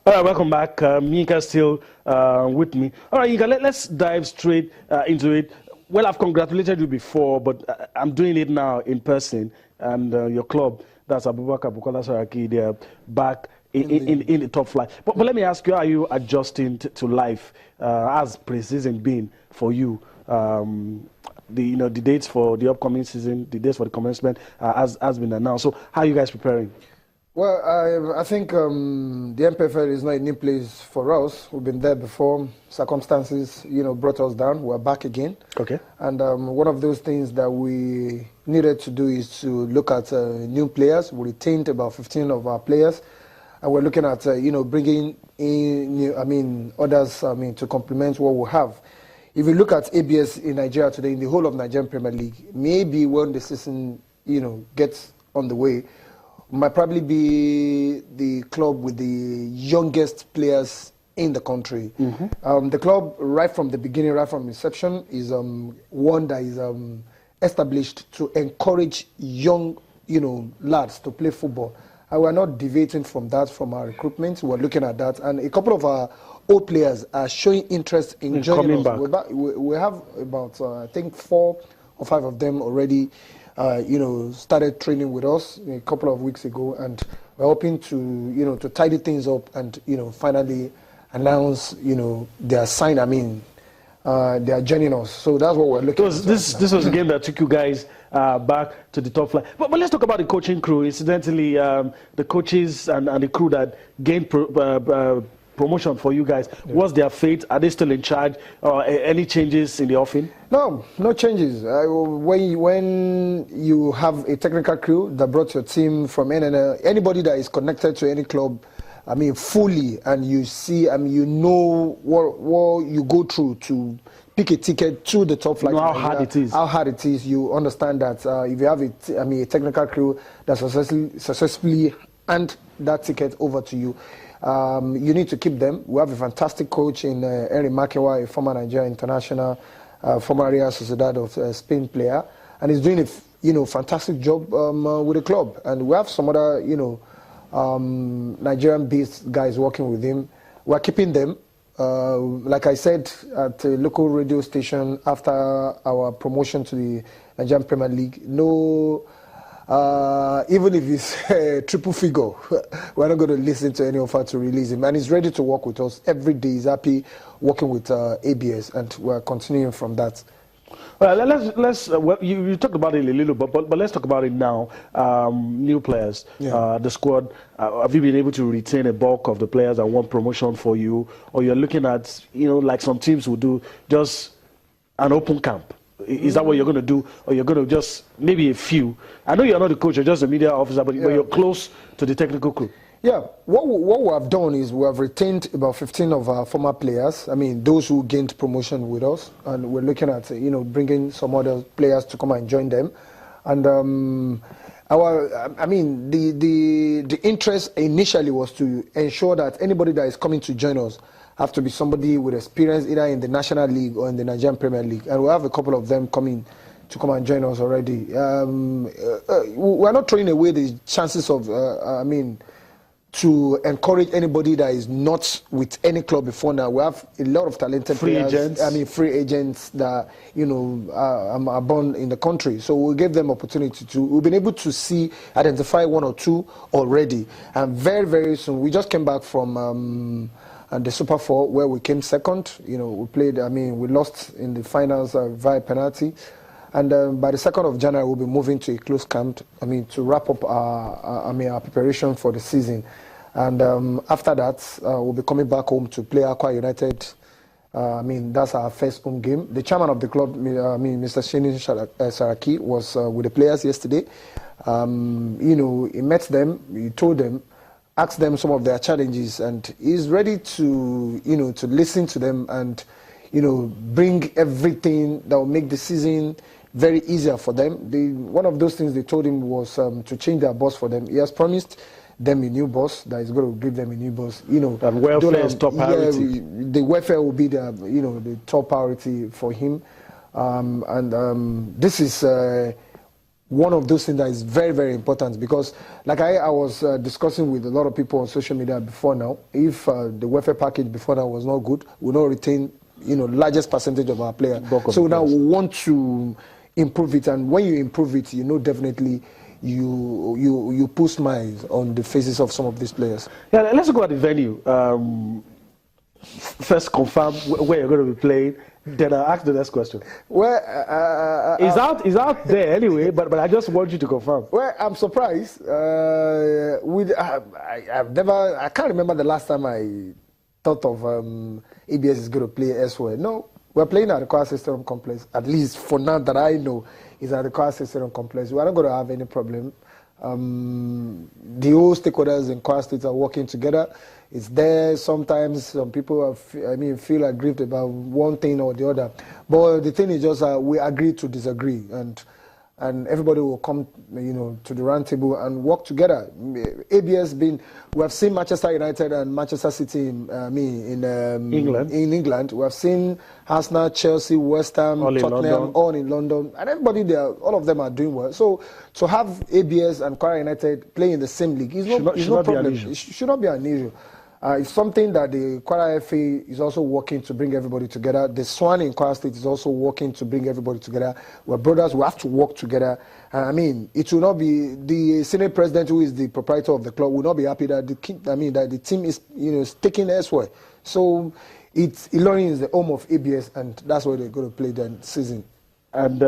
All right, welcome back. Yinka still with me. All right, Yinka, let's dive straight into it. Well, I've congratulated you before, but I'm doing it now in person. And your club, that's Abubakar Bukola Saraki, they're back in the top flight. But let me ask you, how are you adjusting to life as pre-season been for you? The dates for the upcoming season, the dates for the commencement has been announced. So how are you guys preparing? Well, I think the MPFL is not a new place for us. We've been there before. Circumstances, brought us down. We're back again. Okay. And one of those things that we needed to do is to look at new players. We retained about 15 of our players. And we're looking at, bringing in new, others, to complement what we have. If you look at ABS in Nigeria today, in the whole of Nigerian Premier League, maybe when the season, gets on the way, might probably be the club with the youngest players in the country. Mm-hmm. The club, right from the beginning, right from inception, is one that is established to encourage young, lads to play football. And we're not deviating from that, from our recruitment. We're looking at that. And a couple of our old players are showing interest in joining us. We have about, I think, 4 or 5 of them already started training with us a couple of weeks ago, and we're hoping to, to tidy things up and, finally announce, their sign. They are joining us. So that's what we're looking at. This was a game that took you guys back to the top flight. But let's talk about the coaching crew. Incidentally, the coaches and the crew that gained promotion for you guys. Yeah. What's their fate? Are they still in charge? Any changes in the offing? No changes. When you have a technical crew that brought your team from NNL, anybody that is connected to any club, fully, and you see, you know what you go through to pick a ticket to the top flight. You know how hard it is. How hard it is. You understand that if you have a technical crew that successfully hand that ticket over to you, you need to keep them. We have a fantastic coach in Henry Makewa, a former Nigeria international, former Real Sociedad of Spain player, and he's doing a fantastic job with the club. And we have some other Nigerian-based guys working with him. We're keeping them. Like I said at a local radio station after our promotion to the Nigerian Premier League, no. Even if it's a triple figure, we're not going to listen to any offer to release him. And he's ready to work with us every day. He's happy working with ABS, and we're continuing from that. Well, you talked about it a little bit, but let's talk about it now. New players, the squad. Have you been able to retain a bulk of the players that want promotion for you, or you're looking at, like some teams will do, just an open camp? Is that what you're going to do, or you're going to just maybe a few? I know you're not the coach; you're just a media officer, but you're close to the technical crew. Yeah, what we have done is we have retained about 15 of our former players. Those who gained promotion with us, and we're looking at bringing some other players to come and join them. And the interest initially was to ensure that anybody that is coming to join us have to be somebody with experience either in the National League or in the Nigerian Premier League. And we have a couple of them coming to come and join us already. We're not throwing away the chances of, to encourage anybody that is not with any club before now. We have a lot of talented players. Free agents that, are born in the country. So we'll give them opportunity to. We've been able to identify 1 or 2 already. And very, very soon, we just came back from the Super 4, where we came second. We played, we lost in the finals via penalty. And by the 2nd of January, we'll be moving to a close camp, to wrap up our preparation for the season. And after that, we'll be coming back home to play Aqua United. That's our first home game. The chairman of the club, Mr. Shini Saraki, was with the players yesterday. He met them, he told them, asked them some of their challenges, and he's ready to, to listen to them and, bring everything that will make the season very easier for them. One of those things they told him was to change their boss for them. He has promised them a new boss that is going to give them a new boss. And welfare is top priority. The welfare will be the top priority for him. This is one of those things that is very, very important, because like I was discussing with a lot of people on social media before now, if the welfare package before now was not good, we will not retain, largest percentage of our players. So now we want to improve it, and when you improve it, definitely you put smiles on the faces of some of these players. Yeah, let's go at the venue. First confirm where you're going to be playing, then I'll ask the next question. Well, it's out there anyway, but I just want you to confirm. Well, I'm surprised. I can't remember the last time I thought of ABS is going to play elsewhere. No, we're playing at the Kwara Stadium Complex. At least for now that I know, is at the Kwara Stadium Complex. We're not going to have any problem. The whole stakeholders in Kwara State are working together. It's there. Sometimes some people feel aggrieved about one thing or the other. But the thing is just we agree to disagree, and everybody will come, to the round table and work together. ABS we have seen Manchester United and Manchester City in England. In England, we have seen Arsenal, Chelsea, West Ham, Tottenham, all in London, and everybody there, all of them are doing well. So to have ABS and Kwara United play in the same league is no problem. It should not be an issue. It's something that the Kwara FA is also working to bring everybody together. The Swan in Kwara State is also working to bring everybody together. We're brothers. We have to work together. It will not be the Senate president, who is the proprietor of the club, will not be happy that the team is taken elsewhere. So Ilorin is the home of ABS, and that's where they're going to play the season. And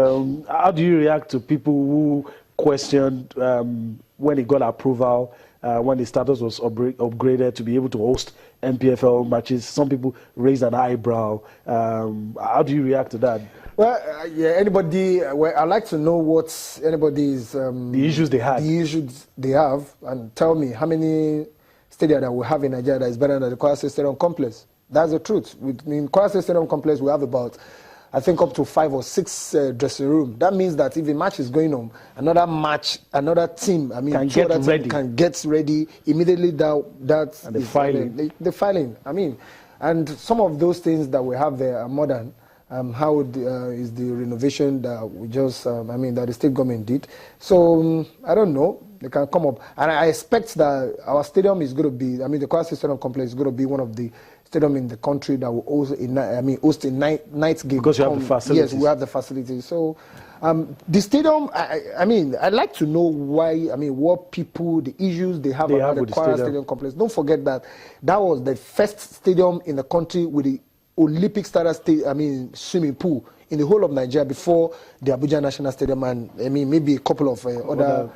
how do you react to people who questioned when it got approval? When the status was upgraded to be able to host MPFL matches, some people raised an eyebrow. How do you react to that? Well, I'd like to know what anybody's... the issues they had. The issues they have, and tell me how many stadiums that we have in Nigeria that is better than the Kwara State Stadium Complex. That's the truth. In Kwara State Stadium Complex, we have about, I think, up to 5 or 6 dressing rooms. That means that if a match is going on, another team, can get ready immediately. The filing. And some of those things that we have there are modern. How is the renovation that we just, that the state government did? So I don't know. They can come up, and I expect that our stadium is going to be. The Kwara State Stadium Complex is going to be one of the stadium in the country that will host a night game. Because you have the facilities. Yes, we have the facilities. So the stadium, I'd like to know why, what people, the issues they have about the Kwara Stadium Complex. Don't forget that was the first stadium in the country with the Olympic status swimming pool in the whole of Nigeria before the Abuja National Stadium, and maybe a couple of other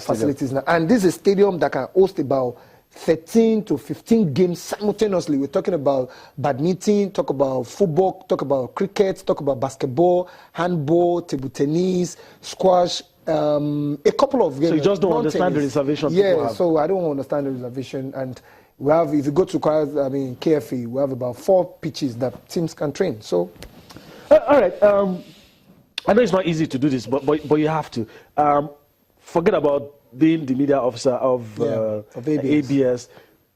facilities now. And this is a stadium that can host about 13 to 15 games simultaneously. We're talking about badminton, talk about football, talk about cricket, talk about basketball, handball, table tennis, squash, a couple of games. So you just don't understand the reservation? Yeah, so I don't understand the reservation. And we have, if you go to KFE, we have about 4 pitches that teams can train. So, all right. I know it's not easy to do this, but you have to. Forget about being the media officer of ABS.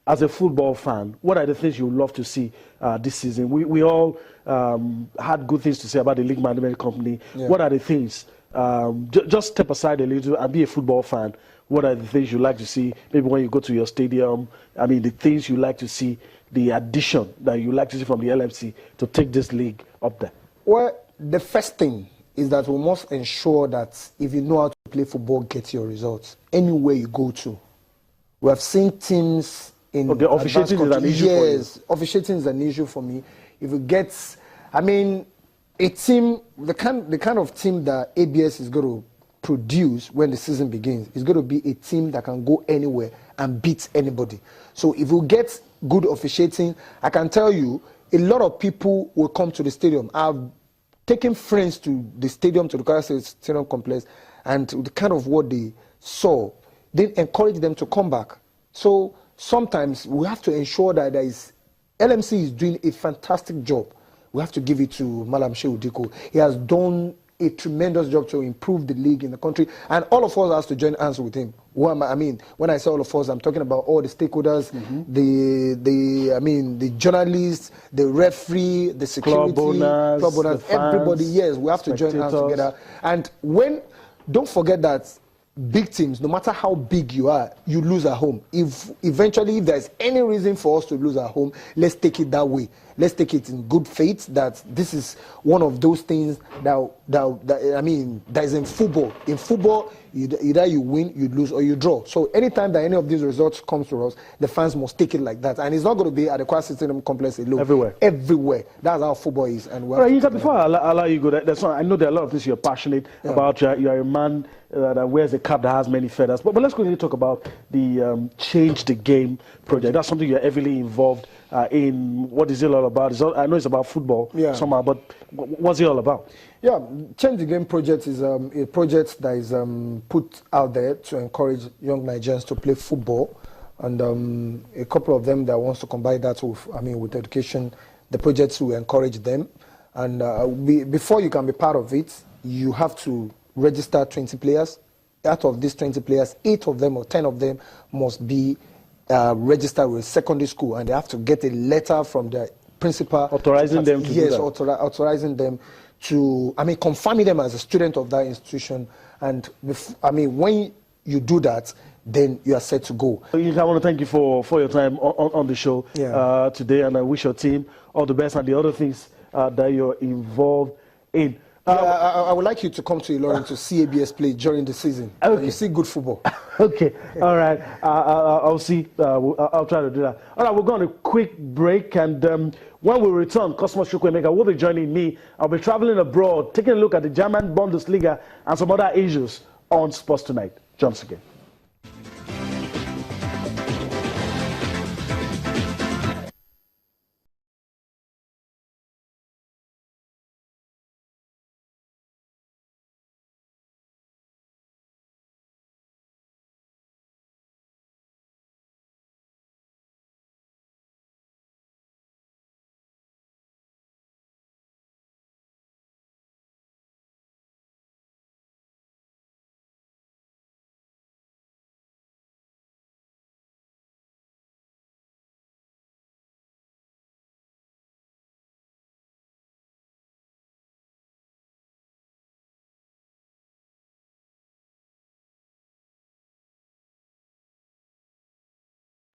As a football fan, what are the things you would love to see this season? We all had good things to say about the league management company. Yeah. What are the things? Just step aside a little and be a football fan. What are the things you like to see? Maybe when you go to your stadium, the things you like to see, the addition that you like to see from the LMC to take this league up there. Well, the first thing is that we must ensure that if you know how to play football, get your results anywhere you go to. We have seen teams in officiating is an issue for you. Yes, officiating is an issue for me. If you get, a team, the kind of team that ABS is going to produce when the season begins is going to be a team that can go anywhere and beat anybody. So if we get good officiating, I can tell you a lot of people will come to the stadium. I've taken friends to the stadium, to the Kwara Stadium Complex, and the kind of what they saw, they encourage them to come back. So sometimes we have to ensure that LMC is doing a fantastic job. We have to give it to Malam Shehu Diko. He has done a tremendous job to improve the league in the country, and all of us has to join hands with him. When I say all of us, I'm talking about all the stakeholders, the journalists, the referee, the security, club owners, everybody. Yes, we have to join hands together. And when don't forget that big teams, no matter how big you are, you lose at home. If there's any reason for us to lose at home, let's take it that way. Let's take it in good faith that this is one of those things that is in football. In football, either you win, you lose, or you draw. So anytime that any of these results comes to us, the fans must take it like that. And it's not going to be at the Kwara Stadium complex alone. Everywhere. That's how football is. And before I allow you to go, I know there are a lot of things you're passionate about. You're a man that wears a cap that has many feathers. But let's quickly talk about the Change the Game project. That's something you're heavily involved in. What is it all about? I know it's about football somehow, but what's it all about? Yeah, Change the Game project is a project that is put out there to encourage young Nigerians to play football. And a couple of them that wants to combine that with education, the project will encourage them. And before you can be part of it, you have to register 20 players. Out of these 20 players, 8 of them or 10 of them must be registered with secondary school, and they have to get a letter from the principal authorizing them to do that. Authorizing them to, confirming them as a student of that institution. And when you do that, then you are set to go. I want to thank you for your time on the show today, and I wish your team all the best and the other things that you're involved in. I would like you to come to Ilorin to see ABS play during the season. Okay. You see good football. Okay, all right. I'll see. I'll try to do that. All right, we're going on a quick break, and when we return, Cosmos Chukwuemeka will be joining me. I'll be traveling abroad, taking a look at the German Bundesliga and some other issues on Sports Tonight. Join us again.